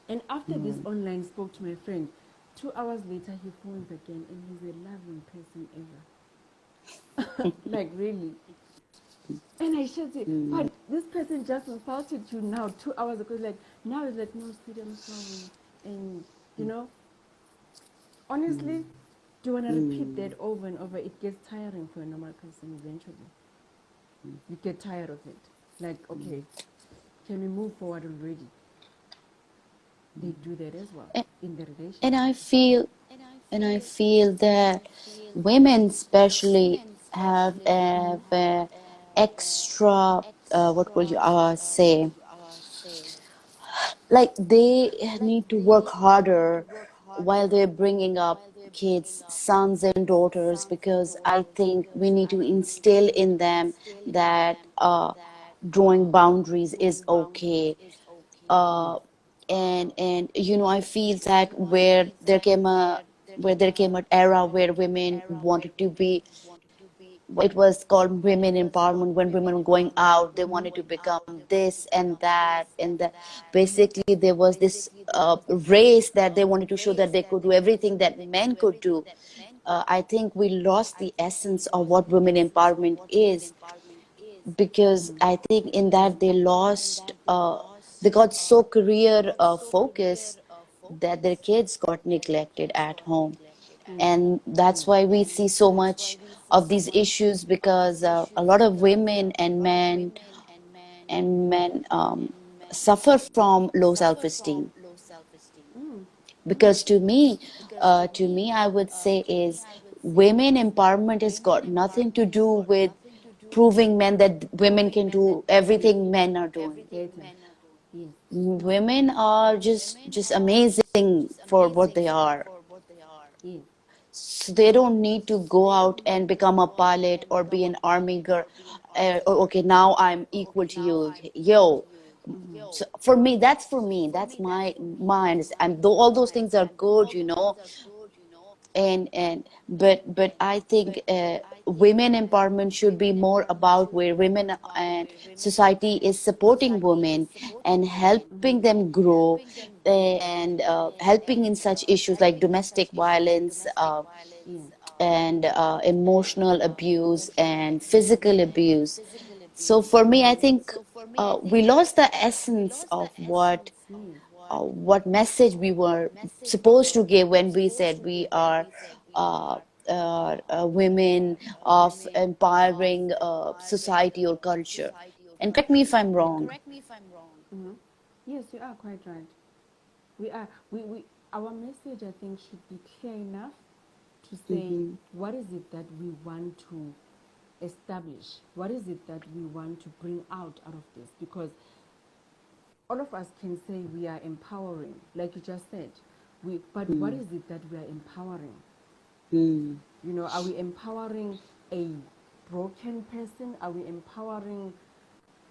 And after this online spoke to my friend, 2 hours later he phones again, and he's a loving person ever. Like, really. And I said, but this person just insulted you now 2 hours ago. Like, now it's like, no, sweetie, I'm sorry. And, you know, honestly, do you want to repeat that over and over? It gets tiring for a normal person eventually. You get tired of it. Like, okay, can we move forward already? They do that as well and, in the and relationship. I feel and I feel that women especially have a extra what could you say, like they need to work harder while they're bringing up kids, sons and daughters, because I think we need to instill in them that drawing boundaries is okay. uh, and you know, I feel that where there came an era where women wanted to be, it was called women empowerment, when women were going out, they wanted to become this and that, and that basically there was this race that they wanted to show that they could do everything that men could do. I think we lost the essence of what women empowerment is, because I think in that they lost, they got so career focused that their kids got neglected at home. And that's why we see so much of these issues, because a lot of women and men suffer from low self-esteem. Because to me, I would say is women empowerment has got nothing to do with proving men that women can do everything men are doing. Better. Yes. Women are just amazing for what they are. Yes. So they don't need to go out and become a pilot or be an army girl. Okay, now I'm equal to you. Yo, so for me, that's my understanding. And though all those things are good, you know, and but I think women empowerment should be more about where women and society is supporting women and helping them grow, and helping in such issues like domestic violence, Yes. and emotional abuse and physical abuse. So for me, I think we lost the essence of what message we were supposed to give when we said we are uh, women of empowering society or culture. And correct me if I'm wrong. Mm-hmm. Yes, you are quite right. We are. We our message, I think, should be clear enough to say Hmm. what is it that we want to establish, what is it that we want to bring out of this, because all of us can say we are empowering, like you just said, but what is it that we are empowering? Mm. You know, are we empowering a broken person? Are we empowering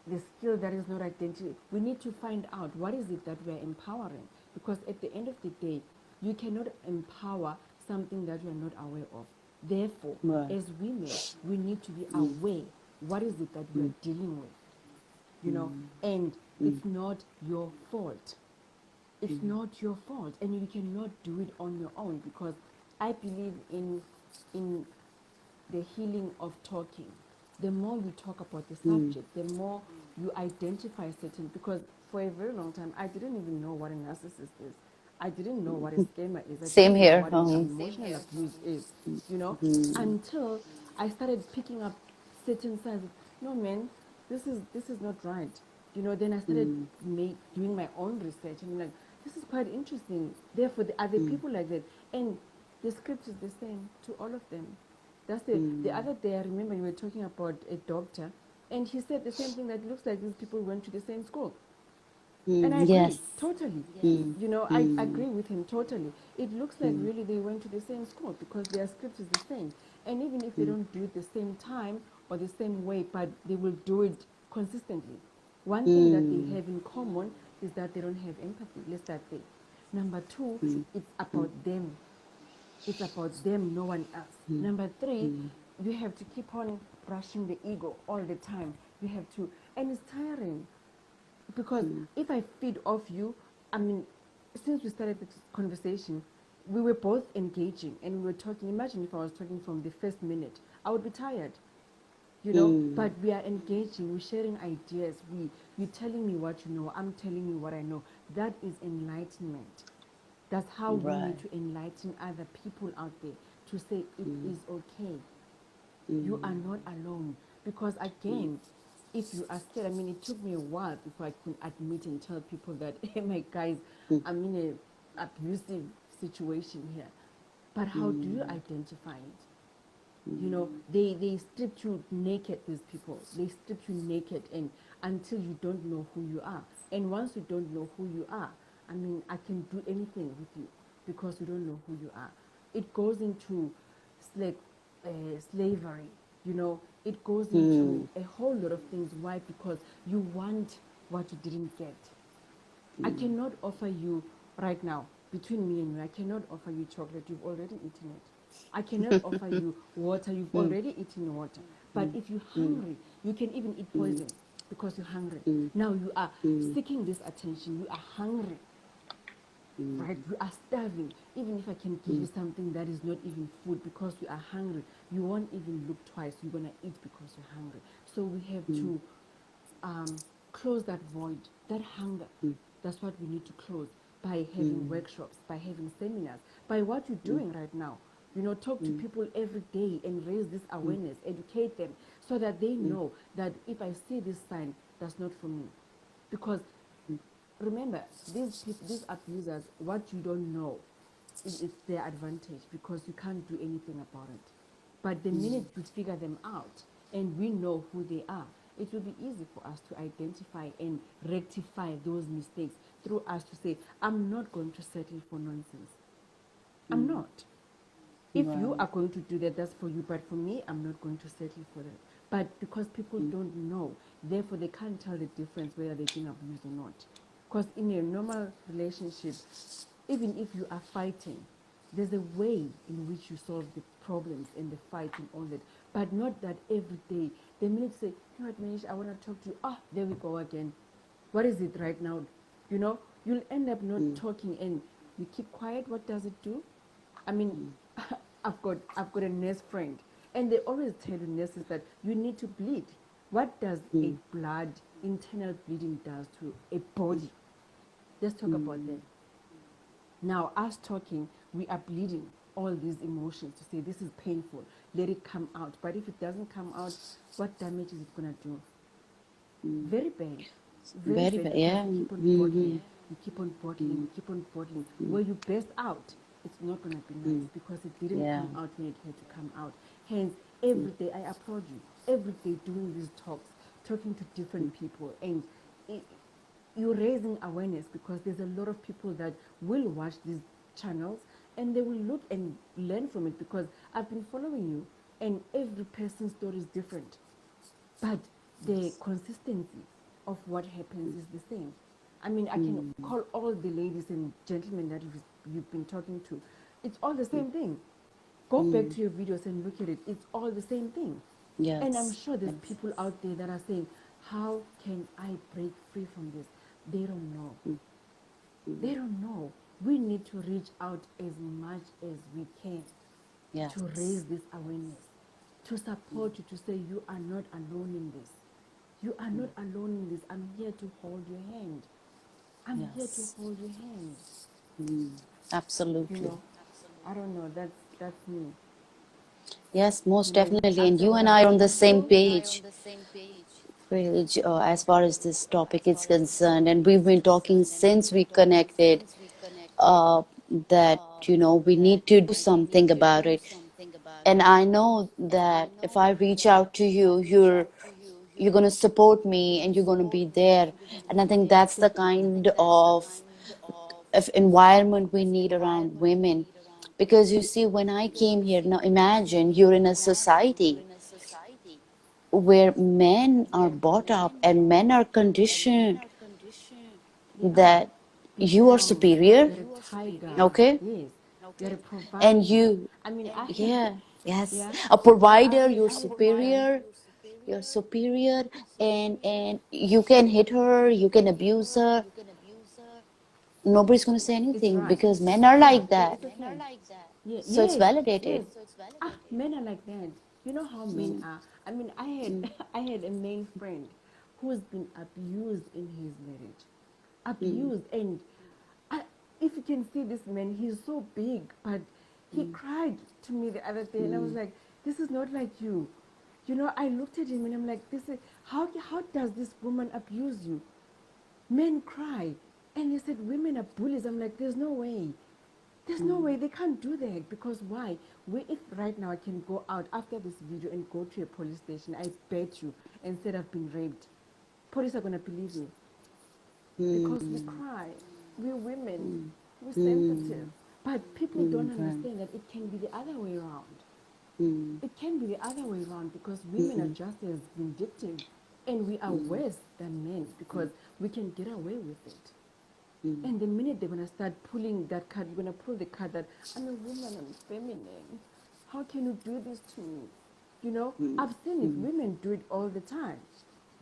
the skill that is not identity. We need to find out what is it that we're empowering. Because at the end of the day, you cannot empower something that you are not aware of. Therefore, Right. as women, we need to be aware what is it that we are dealing with, you know, and it's not your fault. It's not your fault, and you cannot do it on your own, because I believe in the healing of talking. The more you talk about the subject, the more you identify certain. Because for a very long time, I didn't even know what a narcissist is. I didn't know what a scammer is. I Same didn't know here. what an emotional abuse is. You know, until I started picking up certain signs. No, man, this is not right. You know, then I started doing my own research, and I'm like, this is quite interesting. Therefore, are there people like that? And the script is the same to all of them. That's the other day, I remember you were talking about a doctor, and he said the same thing, that it looks like these people went to the same school. And I agree, Yes. totally. You know, I agree with him totally. It looks like really they went to the same school, because their script is the same. And even if they don't do it the same time or the same way, but they will do it consistently. One thing that they have in common is that they don't have empathy. Let's start there. Number two, it's about them. It's about them, no one else. Number three, you have to keep on brushing the ego all the time. You have to, and it's tiring. Because if I feed off you, I mean, since we started this conversation, we were both engaging and we were talking. Imagine if I was talking from the first minute, I would be tired, you know. But we are engaging, we're sharing ideas. You're telling me what you know, I'm telling you what I know. That is enlightenment. That's how we Right. need to enlighten other people out there, to say it is okay. You are not alone. Because again, if you are scared, I mean, it took me a while before I could admit and tell people that, hey, my guys, I'm in an abusive situation here. But how do you identify it? You know, they strip you naked, these people. They strip you naked, and until you don't know who you are. And once you don't know who you are, I mean, I can do anything with you because you don't know who you are. It goes into like slavery, you know. It goes into a whole lot of things. Why? Because you want what you didn't get. I cannot offer you right now, between me and you, I cannot offer you chocolate. You've already eaten it. I cannot offer you water. You've already eaten water. But if you're hungry, you can even eat poison because you're hungry. Now you are seeking this attention. You are hungry, right? You are starving. Even if I can give you something that is not even food, because you are hungry, you won't even look twice. You're going to eat because you're hungry. So we have to close that void, that hunger. That's what we need to close by having workshops, by having seminars, by what you're doing right now. You know, talk to people every day and raise this awareness, educate them, so that they know that if I see this sign, that's not for me. Because remember, these abusers, what you don't know, it's their advantage, because you can't do anything about it. But the minute you figure them out and we know who they are, it will be easy for us to identify and rectify those mistakes through us to say, I'm not going to settle for nonsense. I'm not. If you are going to do that, that's for you. But for me, I'm not going to settle for that. But because people don't know, therefore they can't tell the difference whether they're being abused or not. Because in a normal relationship, even if you are fighting, there's a way in which you solve the problems and the fight and all that. But not that every day. The minute you say, you know what, Manish, I want to talk to you. Ah, there we go again. What is it right now? You know, you'll end up not talking, and you keep quiet. What does it do? I mean, I've got a nurse friend, and they always tell you, nurses, that you need to bleed. What does a blood, internal bleeding does to a body? Let's talk about that. Now, us talking, we are bleeding all these emotions to say this is painful. Let it come out. But if it doesn't come out, what damage is it gonna do? Very bad. Very Very bad, bad. because Yeah. you keep on bottling, you keep on bottling, you keep on bottling. Where you burst out, it's not going to be nice, because it didn't Yeah. come out when it had to come out. Hence, every day I applaud you. Every day doing these talks, talking to different people, and it, you're raising awareness, because there's a lot of people that will watch these channels and they will look and learn from it, because I've been following you and every person's story is different. But the consistency of what happens is the same. I mean, I can call all the ladies and gentlemen that you've been talking to. It's all the same thing. Go back to your videos and look at it. It's all the same thing. And I'm Yes. sure there's Yes. people out there that are saying, how can I break free from this? They don't know. They don't know. We need to reach out as much as we can Yes. to raise this awareness, to support you, to say you are not alone in this. You are not alone in this. I'm here to hold your hand. I'm here to Yes. hold your hand. You Absolutely. know, I don't know. That's me. Yes, most You know, definitely. And after you what and I've I are on the been same through, page, really, as far as this topic is concerned. And we've been talking since we connected, uh, that, we need to do something about it. And I know that if I reach out to you, you're going to support me and you're going to be there. And I think that's the kind of environment we need around women. Because you see, when I came here, now imagine you're in a society where men are brought up and men are conditioned yeah, that be you are strong. superior, You're a tiger. okay? Yes. You're a And provider. you, I mean, I, yeah, yes, yeah, a provider, yeah, you're superior, and you can hit her, you can abuse her. Nobody's going to say it's anything right. because men are Yeah, like that. it's okay. Yeah, So it's yes, yes. validated. Ah, men are like that. You know how men are. I mean, I had I had a male friend who's been abused in his marriage, abused, and I, if you can see this man, he's so big, but he cried to me the other day, and I was like, "This is not like you." You know, I looked at him and I'm like, "This is how does this woman abuse you?" Men cry, and he said women are bullies. I'm like, "There's no way." There's no way they can't do that because why? If right now I can go out after this video and go to a police station, I bet you, and said I've been raped, police are gonna believe me because we cry, we're women, we're sensitive. But people don't Right. understand that it can be the other way around. It can be the other way around because women are just as vindictive and we are worse than men because we can get away with it. And the minute they're going to start pulling that card, you're going to pull the card that I'm a woman, I'm feminine. How can you do this to me? You know, I've seen it. Women do it all the time.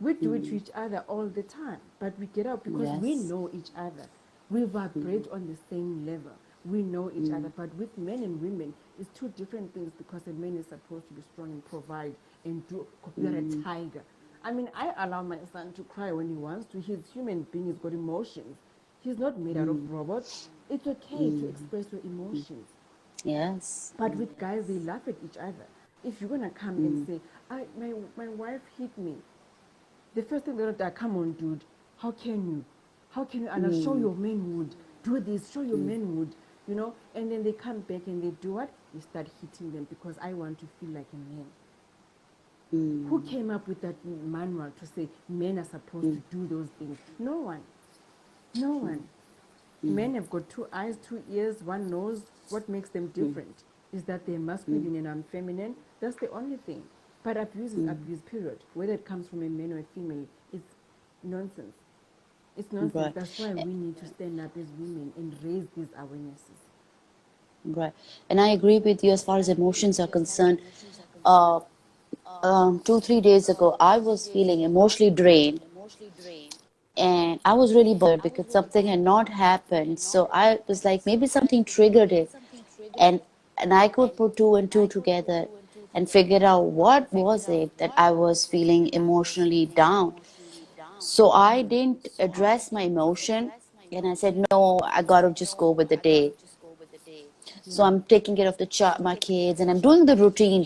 We do it to each other all the time. But we get out because we Yes. know each other. We vibrate on the same level. We know each other. But with men and women, it's two different things because a man is supposed to be strong and provide and do. You're a tiger. I mean, I allow my son to cry when he wants to. He's a human being. He's got emotions. He's not made out of robots. It's okay to express your emotions. Yes. But with guys, they laugh at each other. If you're gonna come and say, my wife hit me, the first thing they're gonna come on, dude, how can you? How can you? And I'll show your manhood. Do this, show your manhood, you know? And then they come back and they do what? You start hitting them because I want to feel like a man. Who came up with that manual to say men are supposed to do those things? No one. No one. Men have got two eyes, two ears, one nose. What makes them different is that they're masculine and I'm feminine. That's the only thing. But abuse is abuse, period. Whether it comes from a man or a female, it's nonsense. It's nonsense. Right. That's why we need to stand up as women and raise these awarenesses. Right. And I agree with you as far as emotions are concerned. Uh, 2, 3 days ago, I was feeling emotionally drained, and I was really bothered because something had not happened. So I was like, maybe something triggered it, and I could put two and two together and figure out what was it that I was feeling emotionally down. So I didn't address my emotion, and I said, no, I gotta just go with the day. So Yeah. I'm taking care of my kids, and I'm doing the routine.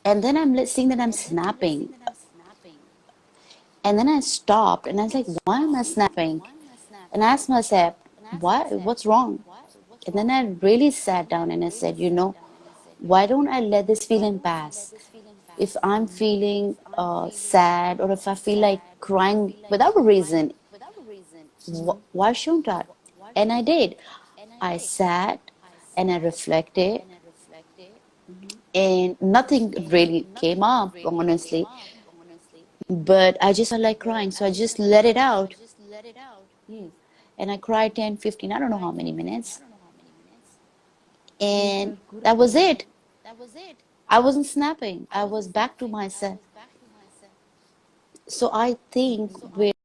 And then I'm seeing that I'm snapping. And then I stopped and I was like, why am I snapping? And I asked myself, why? What's wrong? And then I really sat down and I said, why don't I let this feeling pass? If I'm feeling sad, or if I feel like crying without a reason, why shouldn't I? And I did. I sat and I reflected and nothing really came up, honestly. But I just felt like crying, so I just let it out. Yes. And I cried 10, 15, I don't know how many minutes. And you And felt good that was after that. it. I wasn't snapping. I was back to myself. So I think